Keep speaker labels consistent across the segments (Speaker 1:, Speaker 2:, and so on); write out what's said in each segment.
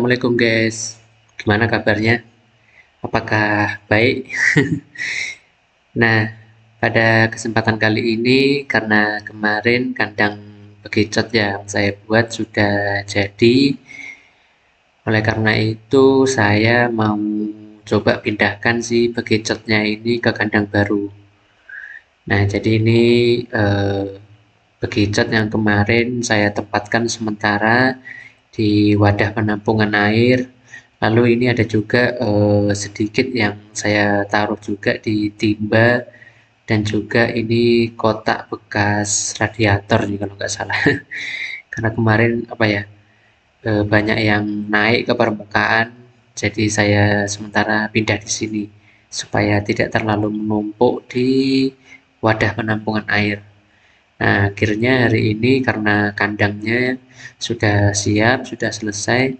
Speaker 1: Assalamualaikum guys, gimana kabarnya? Apakah baik? Nah, pada kesempatan kali ini karena kemarin kandang bekicot yang saya buat sudah jadi, oleh karena itu saya mau coba pindahkan si bekicotnya ini ke kandang baru. Nah, jadi ini eh, bekicot yang kemarin saya tempatkan sementara di wadah penampungan air. Lalu ini ada juga sedikit yang saya taruh juga di timba dan juga ini kotak bekas radiator nih kalau nggak salah. Karena kemarin apa ya banyak yang naik ke permukaan, jadi saya sementara pindah di sini supaya tidak terlalu menumpuk di wadah penampungan air. Nah, akhirnya hari ini karena kandangnya sudah siap, sudah selesai,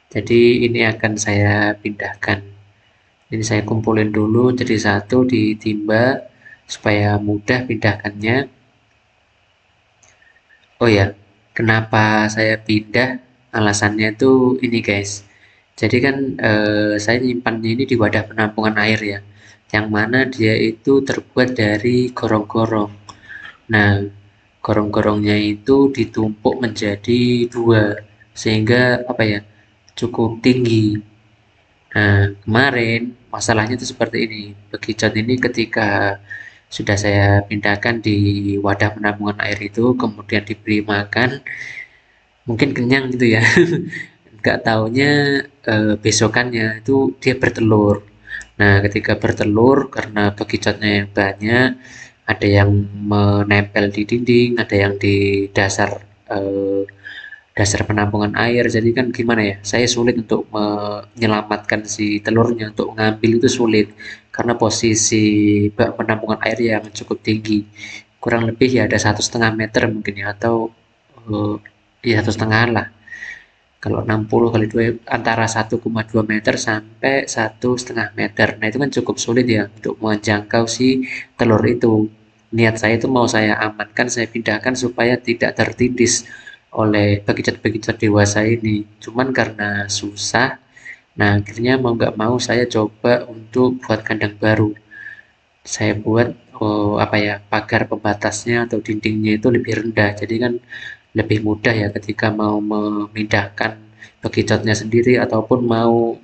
Speaker 1: jadi ini akan saya pindahkan. Ini saya kumpulin dulu jadi satu di timba supaya mudah pindahkannya. Oh ya, kenapa saya pindah? Alasannya tuh ini guys. Jadi kan saya nyimpannya ini di wadah penampungan air ya, yang mana dia itu terbuat dari gorong-gorong. Nah, gorong-gorongnya itu ditumpuk menjadi dua, sehingga apa ya, cukup tinggi. Nah, kemarin masalahnya itu seperti ini. Bekicot ini ketika sudah saya pindahkan di wadah penampungan air itu, kemudian diberi makan, mungkin kenyang gitu ya. Nggak taunya besokannya itu dia bertelur. Nah, ketika bertelur karena bekicotnya yang banyak, ada yang menempel di dinding, ada yang di dasar eh, dasar penampungan air. Jadi kan gimana ya, saya sulit untuk menyelamatkan si telurnya, untuk mengambil itu sulit karena posisi bak penampungan air yang cukup tinggi, kurang lebih ya ada 1,5 meter mungkin ya, atau eh, ya 1,5 lah. Kalau 60 kali 2 antara 1,2 meter sampai 1,5 meter. Nah, itu kan cukup sulit ya untuk menjangkau si telur itu. Niat saya itu mau saya amankan, saya pindahkan supaya tidak tertindis oleh bekicot-bekicot dewasa ini. Cuman karena susah, nah akhirnya mau nggak mau saya coba untuk buat kandang baru. Saya buat apa ya, pagar pembatasnya atau dindingnya itu lebih rendah. Jadi kan lebih mudah ya ketika mau memindahkan bekicotnya sendiri ataupun mau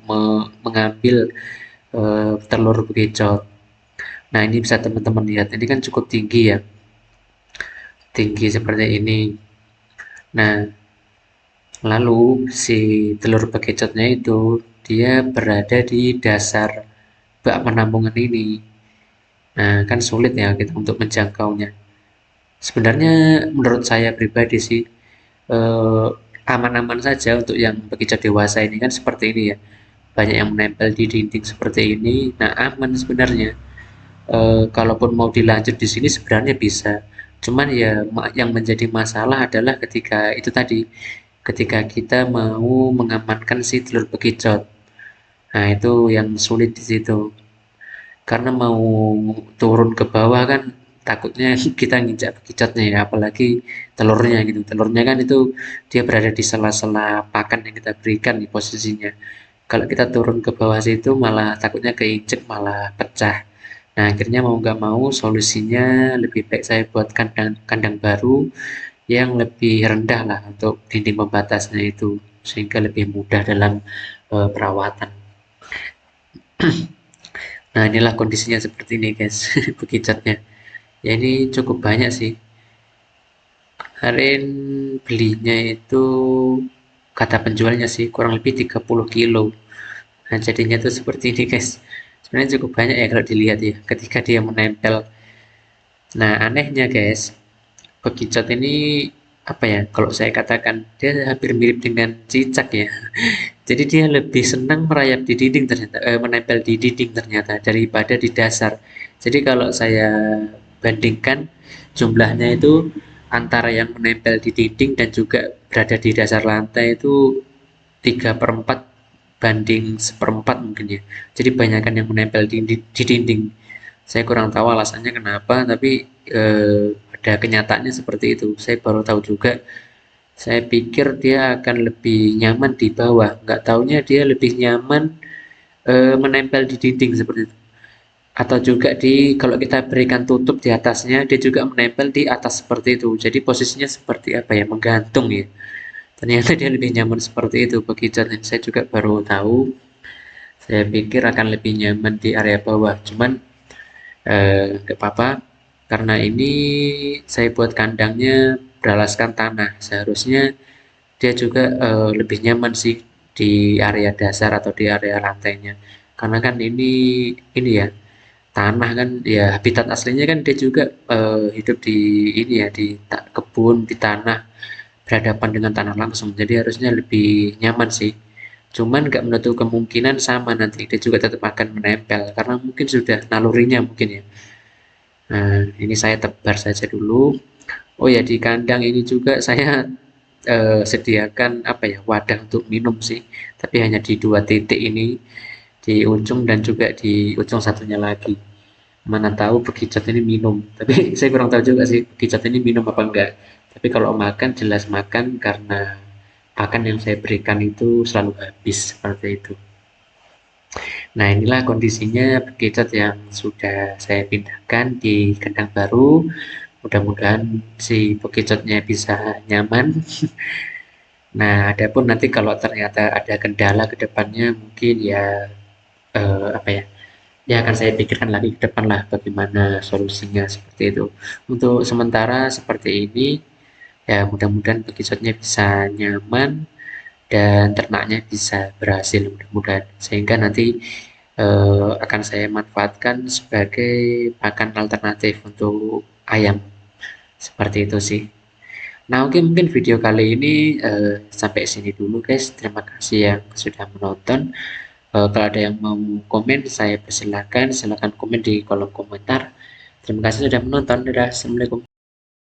Speaker 1: mengambil telur bekicot. Nah, ini bisa teman-teman lihat. Ini kan cukup tinggi ya, tinggi seperti ini. Nah, lalu si telur bekicotnya itu dia berada di dasar bak penampungan ini. Nah, kan sulit ya kita untuk menjangkaunya. Sebenarnya menurut saya pribadi sih eh, aman-aman saja untuk yang bekicot dewasa ini, kan seperti ini ya. Banyak yang menempel di dinding seperti ini. Nah, aman sebenarnya. Kalaupun mau dilanjut di sini sebenarnya bisa. Cuman ya yang menjadi masalah adalah ketika itu tadi, ketika kita mau mengamankan si telur bekicot. Nah, itu yang sulit di situ. Karena mau turun ke bawah kan takutnya kita nginjak bekicotnya ya, apalagi telurnya gitu. Telurnya kan itu dia berada di sela-sela pakan yang kita berikan di posisinya. Kalau kita turun ke bawah situ malah takutnya keinjek, malah pecah. Nah, akhirnya mau nggak mau solusinya lebih baik saya buat kandang kandang baru yang lebih rendah lah untuk dinding pembatasnya itu, sehingga lebih mudah dalam perawatan. Nah, inilah kondisinya seperti ini guys, bekicotnya. Ya, ini cukup banyak sih. Kemarin belinya itu kata penjualnya sih kurang lebih 30 kilo. Nah, jadinya tuh seperti ini guys. Sebenarnya cukup banyak ya kalau dilihat ya, ketika dia menempel. Nah, anehnya guys, bekicot ini apa ya, kalau saya katakan dia hampir mirip dengan cicak ya. Jadi dia lebih senang merayap di dinding ternyata, menempel di dinding ternyata daripada di dasar. Jadi kalau saya bandingkan jumlahnya itu antara yang menempel di dinding dan juga berada di dasar lantai itu 3/4 banding 1/4 mungkin ya. Jadi banyakkan yang menempel di dinding. Saya kurang tahu alasannya kenapa, tapi pada kenyataannya seperti itu. Saya baru tahu juga Saya pikir dia akan lebih nyaman di bawah, nggak taunya dia lebih nyaman menempel di dinding seperti itu. Atau juga di kalau kita berikan tutup di atasnya, dia juga menempel di atas seperti itu. Jadi posisinya seperti apa ya, menggantung ya. Ternyata dia lebih nyaman seperti itu bekicot. Saya juga baru tahu. Saya pikir akan lebih nyaman di area bawah. Cuman nggak apa-apa, karena ini saya buat kandangnya beralaskan tanah. Seharusnya dia juga lebih nyaman sih di area dasar atau di area lantainya. Karena kan ini ya, tanah kan ya, habitat aslinya kan dia juga hidup di ini ya, di kebun, di tanah, berhadapan dengan tanah langsung, jadi harusnya lebih nyaman sih. Cuman nggak menutup kemungkinan sama nanti dia juga tetap akan menempel karena mungkin sudah nalurinya mungkin ya. Nah, ini saya tebar saja dulu. Oh ya, di kandang ini juga saya sediakan apa ya, wadah untuk minum sih, tapi hanya di dua titik ini, di ujung dan juga di ujung satunya lagi. Mana tahu bekicot ini minum, tapi saya kurang tahu juga sih bekicot ini minum apa enggak. Tapi kalau makan jelas makan, karena pakan yang saya berikan itu selalu habis seperti itu. Nah, inilah kondisinya bekicot yang sudah saya pindahkan di kandang baru. Mudah-mudahan si bekicotnya bisa nyaman. Nah, adapun nanti kalau ternyata ada kendala ke depannya, mungkin ya apa ya, ya akan saya pikirkan lagi ke depan lah bagaimana solusinya seperti itu. Untuk sementara seperti ini, ya mudah-mudahan bekicotnya bisa nyaman dan ternaknya bisa berhasil mudah-mudahan, sehingga nanti akan saya manfaatkan sebagai pakan alternatif untuk ayam seperti itu sih. Nah, oke, mungkin video kali ini sampai sini dulu guys. Terima kasih yang sudah menonton. Kalau ada yang mau komen, saya persilahkan, silahkan komen di kolom komentar. Terima kasih sudah menonton. Dadah, assalamualaikum.